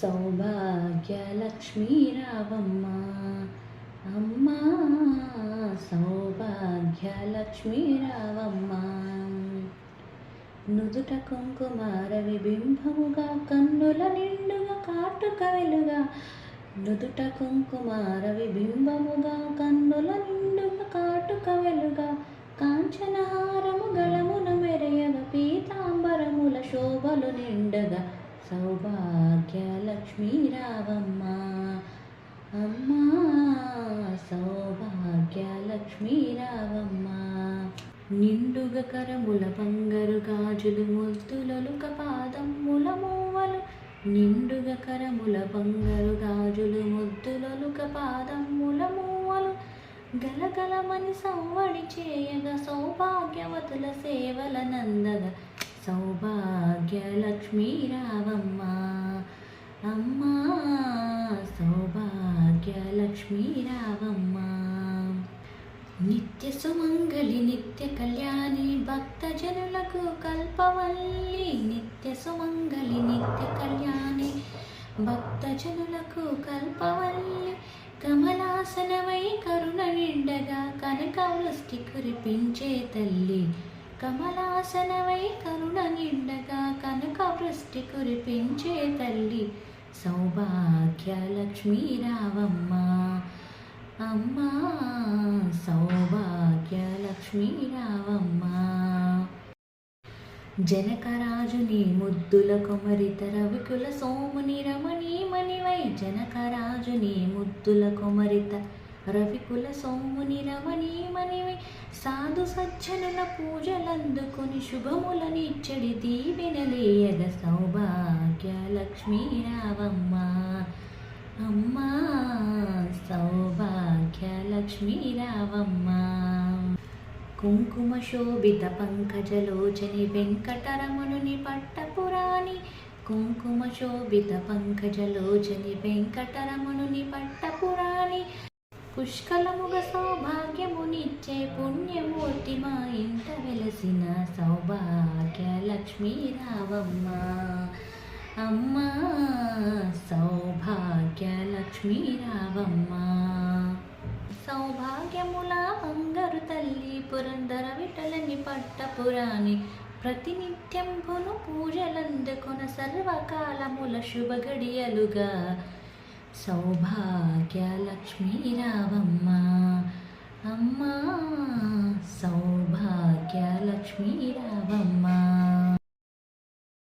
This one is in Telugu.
సౌభాగ్యలక్ష్మీ రావమ్మ అమ్మా సౌభాగ్యలక్ష్మీ రావమ్మ. నుదుట కుంకుమార విబింబముగా కన్నుల నిండుగా కాటుక వెలుగా. నుదుట కుంకుమార విబింబముగా కన్నుల నిండుగా కాటుక వెలుగా. కాంచనహారము గళమున మెరయగ పీతాంబరముల శోభలు నిండగా. సౌభాగ్యలక్ష్మీ రావమ్మ అమ్మా సౌభాగ్యలక్ష్మీ రావమ్మ. నిండుగ కరముల బంగారు గాజులు ముద్దులొలుక పాదముల మూవలు. నిండుగ కరముల బంగారు గాజులు ముద్దులొలుక పాదముల మూవలు. గలగలమని సవ్వడి చేయగా సౌభాగ్యవతుల సేవల నందగా. సౌభాగ్యలక్ష్మీ రావమ్మ అమ్మా సౌభాగ్యలక్ష్మీ రావమ్మ. నిత్య సుమంగళి నిత్య కళ్యాణి భక్తజనులకు కల్పవల్లి. నిత్య సుమంగళి నిత్య కళ్యాణి భక్తజనులకు కల్పవల్లి. కమలాసనమై కరుణ నిండగా కనక వృష్టి కురిపించే తల్లి. కమలాసనమై కరుణ నిండగా కనక వృష్టి కురిపించే తల్లి. సౌభాగ్యలక్ష్మీ రావమ్మ అమ్మా సౌభాగ్యలక్ష్మీ రావమ్మ. జనకరాజుని ముద్దుల కొమరిత రవికుల సోముని రమణీమణివై. జనకరాజుని ముద్దుల కొమరిత రవికుల సోముని రమణీమణివై. సాధు సజ్జనుల పూజలందుకొని శుభములనిచ్చడి దీవెనలేయగ. సౌభాగ్యలక్ష్మీ రావమ్మ అమ్మా సౌభాగ్యలక్ష్మీ రావమ్మ. కుంకుమ శోభిత పంకజలోచని వెంకటరమణుని పట్టపురాణి. కుంకుమ శోభిత పంకజలోచని వెంకటరమణుని పట్టపురాణి. పుష్కలముగ సౌభాగ్యమునిచ్చే పుణ్యమూర్తి మా ఇంట వెలసిన. సౌభాగ్యలక్ష్మీ రావమ్మ అమ్మా సౌభాగ్యలక్ష్మీ రావమ్మ. సౌభాగ్యముల బంగారు తల్లి పురందర విఠలని పట్టపురాణి. ప్రతినిత్యంబును పూజలందుకొన సర్వకాలముల శుభగడియలుగా. సౌభాగ్యలక్ష్మీ రావమ్మ అమ్మా సౌభాగ్యలక్ష్మీ రావమ్మ.